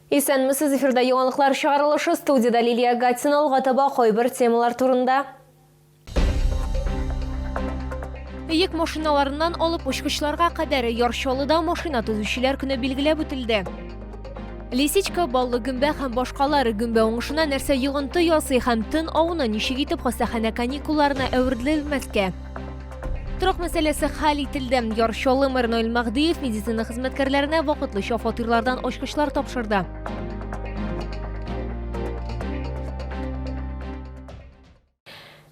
Исәнмесез, эфирда яңалыклар чыгарылышы, студияда Лилия Гатина, алга кайбер темалар турында. Йөк машиналарыннан алып учкычларга кадәр Ярчалыда машина төзүчеләр көне билгеләп үтелде. Лисичка, баллы гөмбә һәм башкалары гөмбә уңышына нәрсә йогынты ясый һәм тын авына ничек итеп хастаханә каникулларына әверелмәскә. Торак мәсьәләсе хәл ителде. Ярчалы мэр Наил Мәхдиев медицина хезмәткәрләренә вакытлыча фатирлардан ачкычлар тапшырды.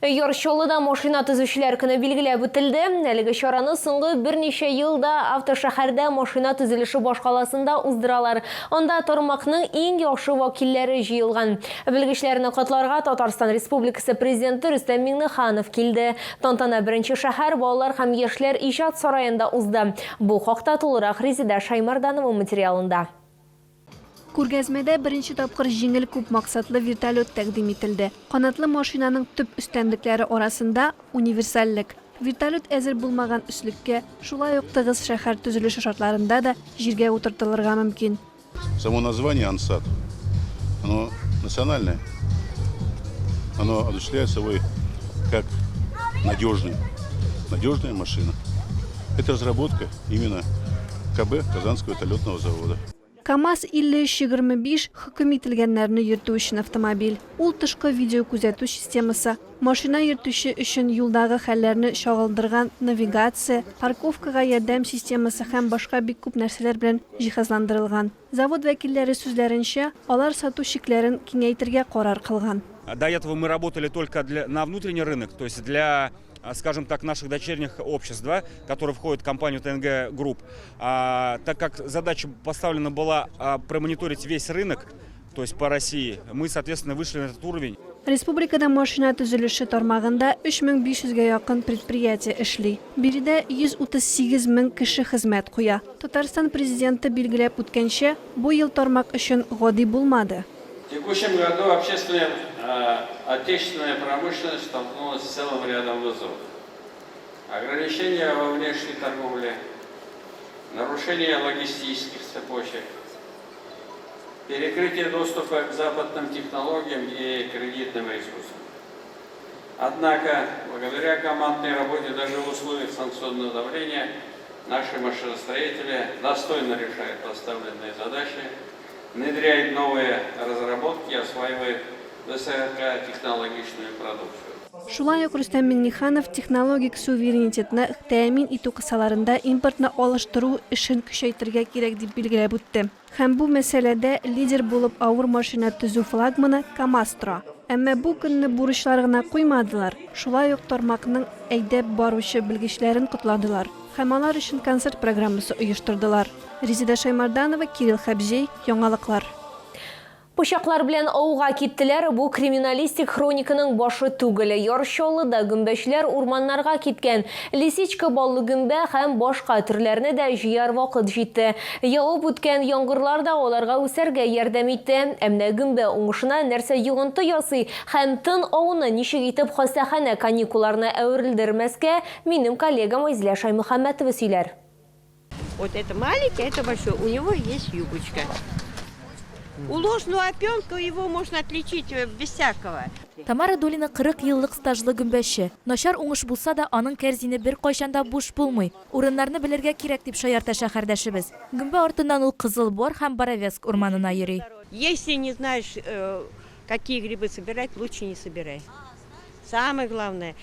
Ярчалыда машина төзүчеләр көне билгеләп үтелде. Әлеге чараны соңгы берничә елда автошәһәрдә машина төзелеше башкаласында уздыралар. Анда тармакның иң яхшы вакилләре җыелган. Белгечләрне котларга Татарстан Республикасы президенты Рөстәм Миңнеханов килде. Тантана беренче шәһәр балалар һәм яшьләр иҗат сараенда узды. Бу хакта тулырак Резида Шаймарданова материалында. Күргәзмәдә беренче тапкыр җиңел күп максатлы вертолет тәкъдим ителде. Канатлы машинаның төп өстенлекләре арасында универсальлек. Вертолет әзер булмаган өслеккә, шулай ук тыгыз шәһәр төзелеше шартларында да җиргә утыртылырга мөмкин. Само название «Ансат», оно национальное. Оно осуществляет собой как надежная машина. Это разработка именно КБ Казанского вертолетного завода. КАМАЗ-5325 хөкем ителгәннәрне йөртү өчен автомобиль. Ул тышкы видео күзәтү системасы, машина йөртүче өчен юлдагы хәлләрне чагылдырган навигация, парковкага ярдәм системасы һәм башка бик күп нәрсәләр белән җиһазландырылган. Завод вәкилләре сүзләренчә, алар сату шикләрен киңәйтергә карар кылган. До этого мы работали только на внутренний рынок, то есть для, скажем так, наших дочерних обществ, да, которые входят в компанию ТНГ Групп. Так как задача поставлена была промониторить весь рынок, то есть по России, мы, соответственно, вышли на этот уровень. Республикада машина төзелеше тармагында 3500-гә якын предприятие эшли. Биредә 138 мең кеше хезмәт куя. Татарстан президенты билгеләп үткәнчә, бу ел тармак өчен гади булмады. В текущем году отечественная промышленность столкнулась с целым рядом вызовов. Ограничения во внешней торговле, нарушение логистических цепочек, перекрытие доступа к западным технологиям и кредитным ресурсам. Однако, благодаря командной работе даже в условиях санкционного давления, наши машиностроители достойно решают поставленные задачи, внедряют новые разработки, осваивают высокотехнологичную продукцию. Шулай ук Рөстәм Миңнеханов технологик суверенитетны тәэмин итү кысаларында импортны алыштыру эшен көчәйтергә кирәк дип билгеләп үтте. Һәм бу мәсьәләдә лидер булып авыр машина төзү флагманы КАМАЗ тора. Әмма бу көнне бурычлар гына куймадылар. Шулай ук тармакның әйдәп баручы белгечләрен кутладылар. Һәм алар өчен концерт программасы оештырдылар. Резида Шаймарданова, Кирилл Хабзей, яңалыклар. Пычаклар белән ауга киттеләр. Бу криминалистик хрониканың башы түгел. Ярчалыда гөмбәчләр урманнарга киткән. Лисичка, баллы гөмбә һәм башка төрләрне дә җыяр вакыт җитте. Явып үткән яңгырлар да аларга үсәргә ярдәм итте. Әмма гөмбә уңышына нәрсә йогынты ясый һәм тын авыны ничек итеп хастаханә каникулларына әверелдермәскә минем коллегам Айзилә Шаймөхәммәтова сөйләр. Вот это маленький, это большой. У него есть юбочка. У ложную опенку его можно отличить без всякого. Тамара Долина 40 еллык стажлы гөмбәче. Начар уңыш булса да, аның кәрзине бер кайчанда буш булмый. Урыннарны белергә кирәк дип шаярта шәһәрдәшебез. Гөмбә артыннан ул Кызыл Бор һәм Боровеск урманына йөри. Если не знаешь, какие грибы собирать, лучше не собирай. Самое главное,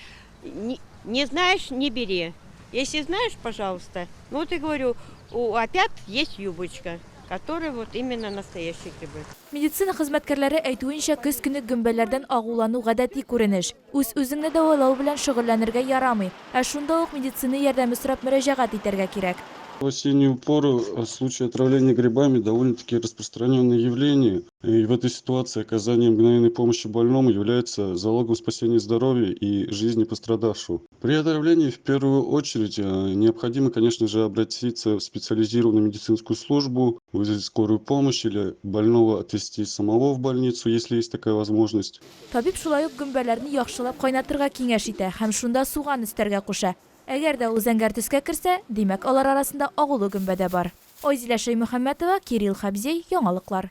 не знаешь, не бери. Если знаешь, пожалуйста. Ну вот я говорю, у опят есть юбочка, которые вот именно настоящие грибы. Медицина хезмәткәрләре әйтүенчә, көз көне гөмбәләрдән агулану гадәти күренеш. Үз-үзеңне дәвалау белән шөгыльләнергә ярамый. Ә шунда ук медицина ярдәме сорап мөрәҗәгать итәргә кирәк. В осеннюю пору случаи отравления грибами довольно-таки распространенное явление. И в этой ситуации оказание мгновенной помощи больному является залогом спасения здоровья и жизни пострадавшего. При отравлении в первую очередь необходимо, конечно же, обратиться в специализированную медицинскую службу, вызвать скорую помощь или больного отвезти самого в больницу, если есть такая возможность. Табиб шулай ук гөмбәләрне яхшылап кайнатырга киңәш итә һәм шунда суган өстәргә куша. Әгәр дә ул зәңгәр төскә керсә, димәк алар арасында агулы гөмбә дә бар. Айзилә Шаймөхәммәтова, Кирилл Хабзей, яңалыклар.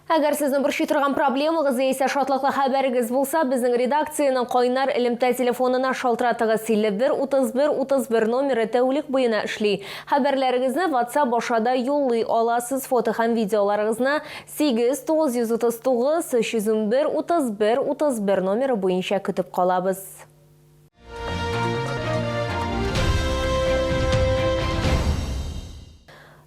Әгәр сезнең борчый торган проблемагыз яисә шатлыклы хәбәрегез булса, безнең редакциянең кайнар элемтә телефонына шалтыратыгыз 51-31-31 номеры тәүлек буена эшли. Хәбәрләрегезне WhatsApp башада юллый аласыз, фото һәм видеоларыгызны 8-939-301-31-31 номеры буенча көтеп калабыз.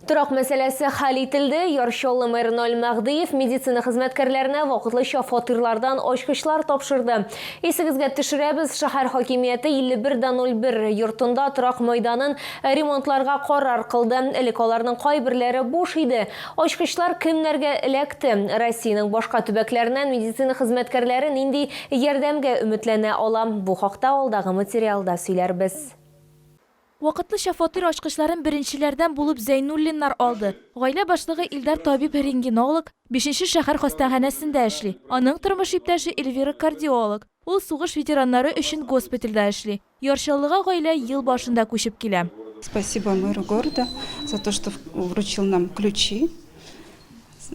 Торак мәсьәләсе хәл ителде. Яршоллы мэр Ноль Мәгдиев медицина хезмәткәрләренә вакытлыча фатирлардан ачкычлар тапшырды. Исегезгә төшерәбез, шәһәр хакимияте 51-01 йортында торак мәйданын ремонтларга карар кылды. Элек аларның кайберләре буш иде. Ачкычлар кемнәргә эләкте? Россиянең башка төбәкләреннән медицина хезмәткәрләре нинди ярдәмгә өметләнә ала? Бу хакта алдагы материалда сөйләрбез. Вакытлыча фатир ачкычларын беренчеләрдән булып Зәйнуллиннар алды. Гаилә башлыгы Илдар табиб-рентгенолог 5-нче шәһәр хастаханәсендә эшли. Аның тормыш иптәше Эльвира кардиолог. Ул сугыш ветераннары өчен госпитальдә эшли. Яршаллыга гаилә ел башында күчеп килә. Спасибо мэру города за то, что вручил нам ключи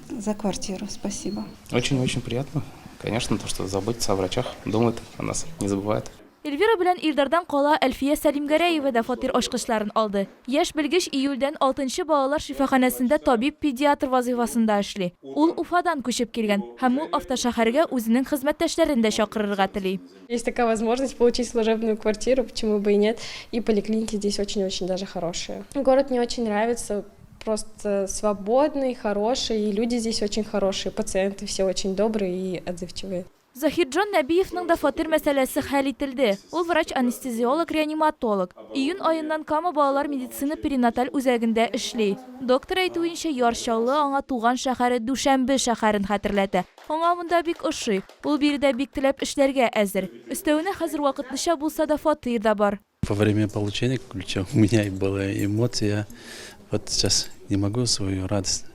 за квартиру. Спасибо. Очень-очень приятно. Конечно, то, что заботится о врачах, думает о нас, не забывает. Эльвира белән Илдардан кала Әлфия Сәлимгәрәева да фатир ачкычларын алды. Яшь белгеч июльдән 6-нчы балалар шифаханәсендә табиб-педиатр вазыйфасында эшли. Ул Уфадан күчеп килгән һәм ул автошәһәргә үзенең хезмәттәшләрен дә чакырырга тели. Есть такая возможность получить служебную квартиру, почему бы и нет. И поликлиники здесь очень-очень даже хорошие. Город мне очень нравится, просто свободный, хороший, и люди здесь очень хорошие, пациенты все очень добрые и отзывчивые. Захирджан Нәбиевнең да фатир мәсьәләсе хәл ителде. Ул врач-анестезиолог, реаниматолог. Июнь аеннан Кама балалар медицина перинаталь үзәгендә эшли. Доктор әйтүенчә, Яршаллы аңа туган шәһәре Дүшәмбе шәһәрен хәтерләтә. Аңа монда бик ошый. Ул биредә бик теләп эшләргә әзер. Өстәвенә хәзер вакытлыча булса да фатир да бар. Во время получения ключа у меня была эмоция. Вот сейчас не могу свою радость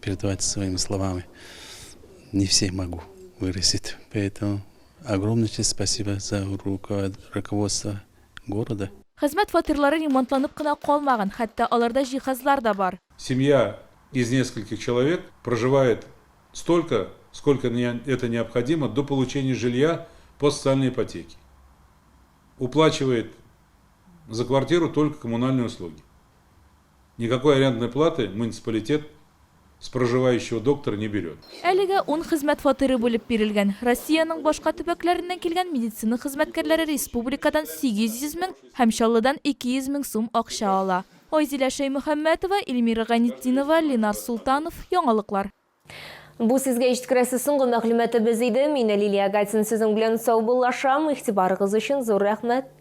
передавать своими словами. Не все могу выразить. Поэтому огромное спасибо за руководство города. Хезмәт фатирлары ремонтланып кына калмаган, хәтта аларда җиһазлар да бар. Семья из нескольких человек проживает столько, сколько это необходимо до получения жилья по социальной ипотеке. Уплачивает за квартиру только коммунальные услуги. Никакой арендной платы муниципалитет с проживающего доктора не берет. Әлегә 10 хезмәт фатиры булып бирелгән. Россиянең башка төбәкләреннән килгән медицина хезмәткәрләре республикадан 800 мең һәм Чаллыдан 200 мең сум акча ала. Айзилә Шәймөхәммәтова, Эльмира Ганетдинова, Ленар Султанов, Яңалыклар. Бу сезгә җиткерәсе соңгы мәгълүматыбыз иде. Мин Лилия Гатин сезнең белән сау булашам. Игътибарыгыз өчен зур рәхмәт.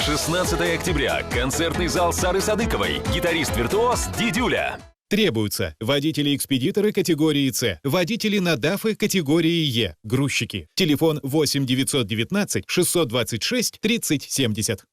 16 октября. Концертный зал Сары Садыковой. Гитарист-виртуоз Дидюля. Требуются водители-экспедиторы категории С, водители на ДАФы категории Е, грузчики. Телефон 8 919 626 30 70.